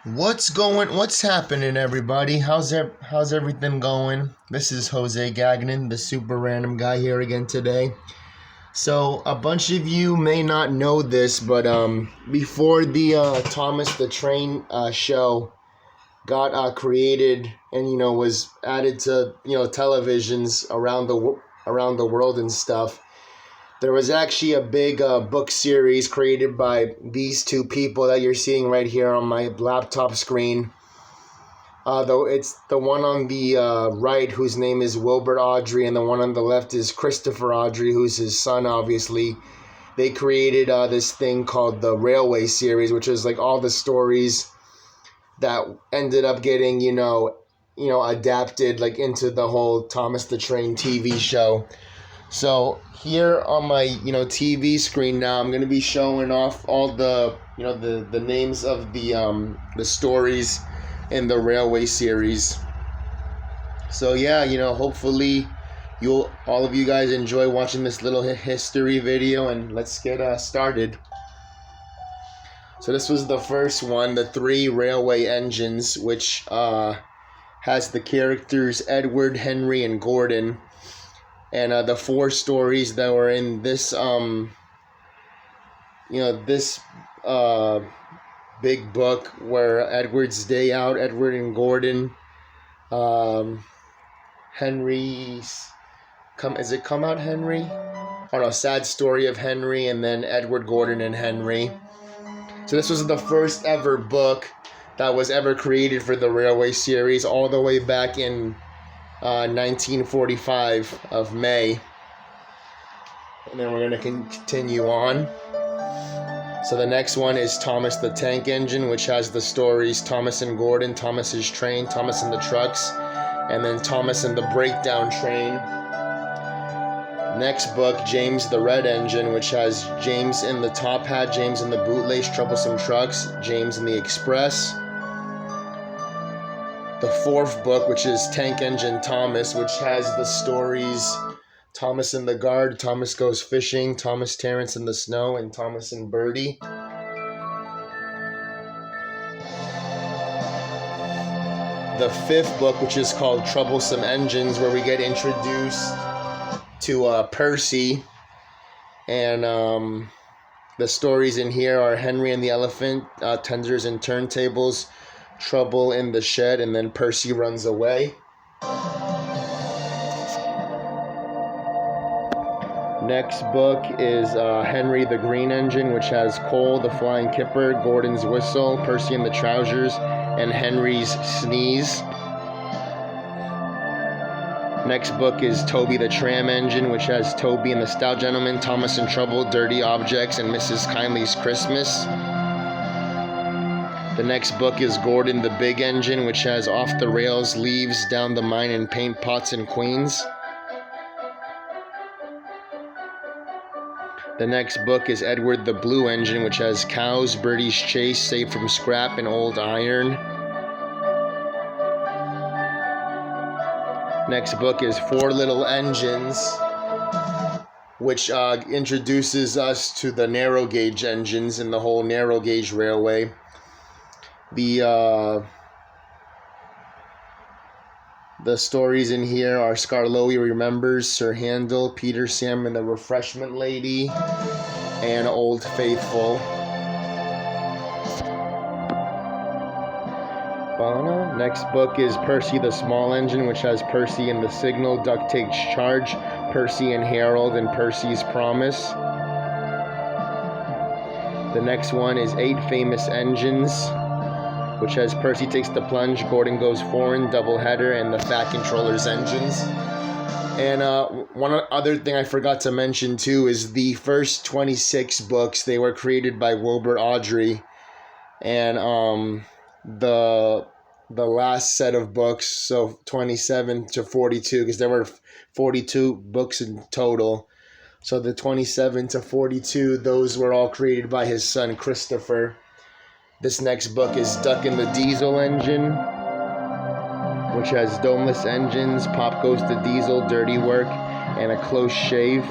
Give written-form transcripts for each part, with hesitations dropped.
What's happening, everybody? How's everything going? This is Jose Gagnon, the super random guy, here again today. So a bunch of you may not know this, but before the Thomas the Train show got created and was added to televisions around the world and stuff, there was actually a big book series created by these two people that you're seeing right here on my laptop screen. Though it's the one on the right, whose name is Wilbert Awdry, and the one on the left is Christopher Awdry, who's his son, obviously. They created this thing called the Railway series, which is like all the stories that ended up getting, adapted like into the whole Thomas the Train TV show. So here on my TV screen now, I'm gonna be showing off all the the names of the stories in the Railway series. So yeah, hopefully all of you guys enjoy watching this little history video, and let's get started. So this was the first one, the 3 railway engines, which has the characters Edward, Henry, and Gordon. And the 4 stories that were in this big book were Edward's Day Out, Edward and Gordon, Henry's Come Out Henry? Oh no, Sad Story of Henry, and then Edward, Gordon, and Henry. So this was the first ever book that was ever created for the Railway series, all the way back in 1945 of May. And then we're going to continue on. So the next one is Thomas the Tank Engine, which has the stories Thomas and Gordon, Thomas's Train, Thomas and the Trucks, and then Thomas and the Breakdown Train. Next book, James the Red Engine, which has James in the Top Hat, James in the Bootlace Troublesome Trucks, James in the Express. The 4th book, which is Tank Engine Thomas, which has the stories Thomas and the Guard, Thomas Goes Fishing, Thomas Terrence in the Snow, and Thomas and Birdie. The 5th book, which is called Troublesome Engines, where we get introduced to Percy. And the stories in here are Henry and the Elephant, Tenders and Turntables, Trouble in the Shed, and then Percy Runs Away. Next book is Henry the Green Engine, which has Cole the Flying Kipper, Gordon's Whistle, Percy and the Trousers, and Henry's Sneeze. Next book is Toby the Tram Engine, which has Toby and the Stout Gentleman, Thomas in Trouble, Dirty Objects, and Mrs. Kindly's Christmas. The next book is Gordon the Big Engine, which has Off the Rails, Leaves, Down the Mine, and Paint Pots and Queens. The next book is Edward the Blue Engine, which has Cows, Birdie's Chase, Saved from Scrap, and Old Iron. Next book is 4 Little Engines, which introduces us to the narrow gauge engines and the whole narrow gauge railway. The stories in here are Skarloey Remembers, Sir Handel, Peter, Sam and the Refreshment Lady, and Old Faithful. Next book is Percy the Small Engine, which has Percy and the Signal, Duck Takes Charge, Percy and Harold, and Percy's Promise. The next one is 8 Famous Engines, which has Percy Takes the Plunge, Gordon Goes Foreign, Doubleheader, and the Fat Controller's Engines. And one other thing I forgot to mention too is the first 26 books, they were created by Wilbert Awdry, and the last set of books, so 27 to 42, because there were 42 books in total. So the 27 to 42, those were all created by his son Christopher. This next book is Duck in the Diesel Engine, which has Domeless Engines, Pop Goes the Diesel, Dirty Work, and A Close Shave.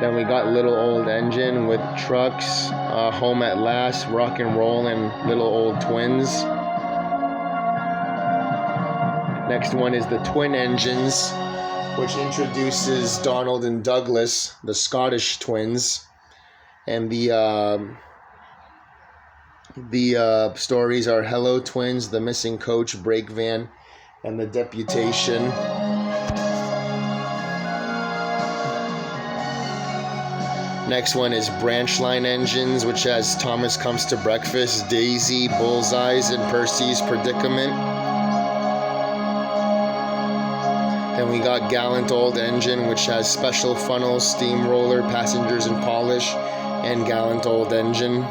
Then we got Little Old Engine with Trucks, Home at Last, Rock and Roll, and Little Old Twins. Next one is the Twin Engines, which introduces Donald and Douglas, the Scottish twins. And the stories are Hello Twins, The Missing Coach, Brake Van, and The Deputation. Next one is Branch Line Engines, which has Thomas Comes to Breakfast, Daisy, Bullseyes, and Percy's Predicament. Then we got Gallant Old Engine, which has Special Funnels, Steamroller, Passengers and Polish, and Gallant Old Engine.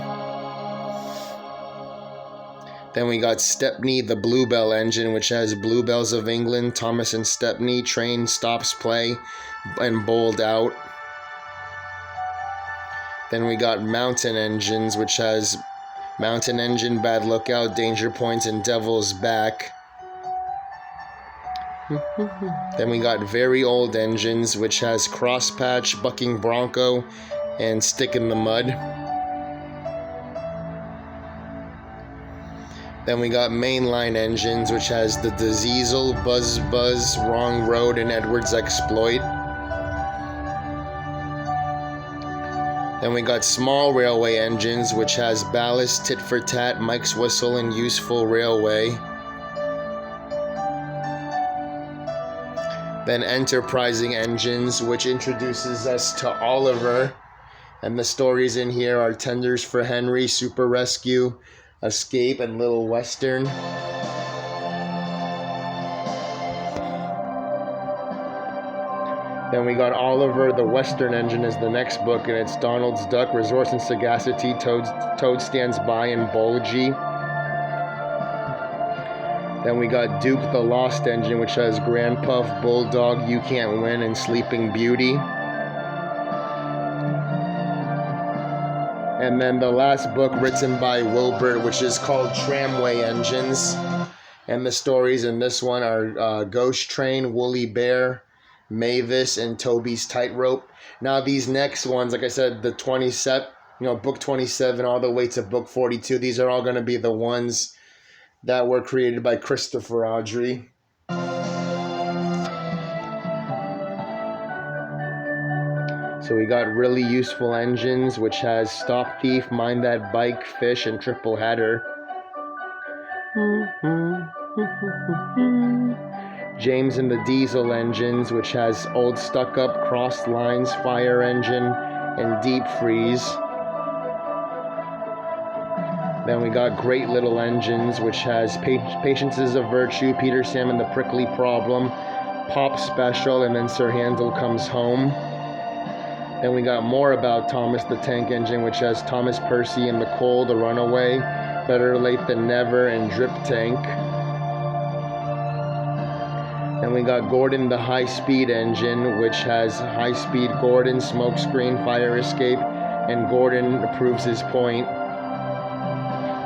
Then we got Stepney, the Bluebell Engine, which has Bluebells of England, Thomas and Stepney, Train, Stops, Play, and Bowled Out. Then we got Mountain Engines, which has Mountain Engine, Bad Lookout, Danger Points, and Devil's Back. Then we got Very Old Engines, which has Crosspatch, Bucking Bronco, and Stick in the Mud. Then we got Mainline Engines, which has the Diesel, Buzz Buzz, Wrong Road, and Edward's Exploit. Then we got Small Railway Engines, which has Ballast, Tit for Tat, Mike's Whistle, and Useful Railway. Then Enterprising Engines, which introduces us to Oliver. And the stories in here are Tenders for Henry, Super Rescue, Escape, and Little Western. Then we got Oliver, the Western Engine is the next book, and it's Donald's Duck, Resource and Sagacity, Toad Stands By, and Bulgy. Then we got Duke, the Lost Engine, which has Grand Puff, Bulldog, You Can't Win, and Sleeping Beauty. And then the last book written by Wilbert, which is called Tramway Engines. And the stories in this one are Ghost Train, Woolly Bear, Mavis, and Toby's Tightrope. Now these next ones, like I said, the 27, book 27 all the way to book 42, these are all going to be the ones that were created by Christopher Awdry. So we got Really Useful Engines, which has Stop Thief, Mind That Bike, Fish, and Triple Header. James and the Diesel Engines, which has Old Stuck Up, Crossed Lines, Fire Engine, and Deep Freeze. Then we got Great Little Engines, which has Patience is a Virtue, Peter Sam and the Prickly Problem, Pop Special, and then Sir Handel Comes Home. Then we got more about Thomas the Tank Engine, which has Thomas Percy and the Coal, the Runaway, Better Late Than Never, and Drip Tank. Then we got Gordon the High Speed Engine, which has High Speed Gordon, Smokescreen, Fire Escape, and Gordon Proves His Point.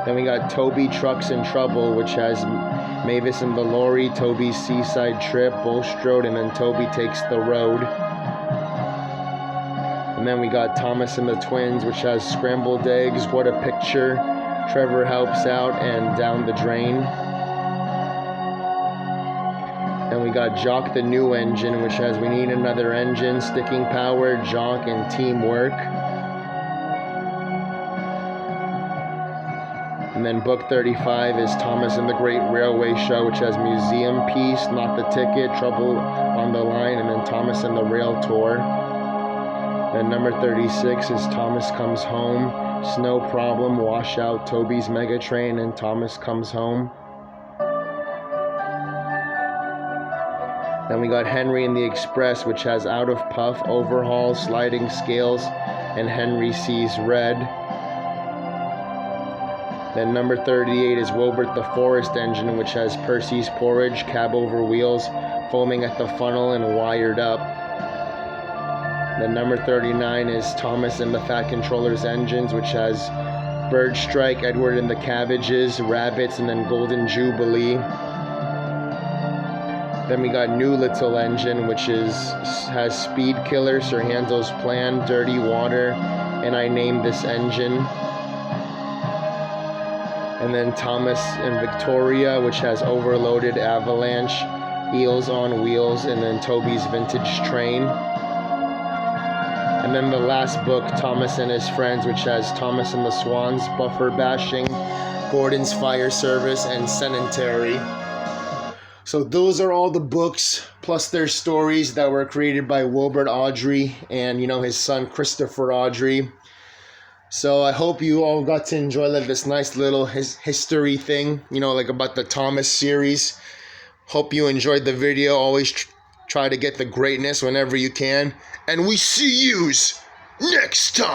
Then we got Toby Trucks in Trouble, which has Mavis and the Lorry, Toby's Seaside Trip, Bulstrode, and then Toby Takes the Road. And then we got Thomas and the Twins, which has Scrambled Eggs, What a Picture, Trevor Helps Out, and Down the Drain. Then we got Jock the New Engine, which has We Need Another Engine, Sticking Power, Jock, and Teamwork. And then book 35 is Thomas and the Great Railway Show, which has Museum Piece, Not the Ticket, Trouble on the Line, and then Thomas and the Rail Tour. Then number 36 is Thomas Comes Home, Snow Problem, Washout, Toby's Mega Train, and Thomas Comes Home. Then we got Henry and the Express, which has Out of Puff, Overhaul, Sliding Scales, and Henry Sees Red. Then number 38 is Wilbert the Forest Engine, which has Percy's Porridge, Cab Over Wheels, Foaming at the Funnel, and Wired Up. Then number 39 is Thomas and the Fat Controller's Engines, which has Bird Strike, Edward and the Cabbages, Rabbits, and then Golden Jubilee. Then we got New Little Engine, which has Speed Killer, Sir Hanzo's Plan, Dirty Water, and I Named This Engine. And then Thomas and Victoria, which has Overloaded, Avalanche, Eels on Wheels, and then Toby's Vintage Train. And then the last book, Thomas and His Friends, which has Thomas and the Swans, Buffer Bashing, Gordon's Fire Service, and Sedentary. So those are all the books, plus their stories that were created by Wilbert Awdry and, his son Christopher Awdry. So I hope you all got to enjoy this nice little history thing, about the Thomas series. Hope you enjoyed the video. Always try to get the greatness whenever you can. And we see yous next time.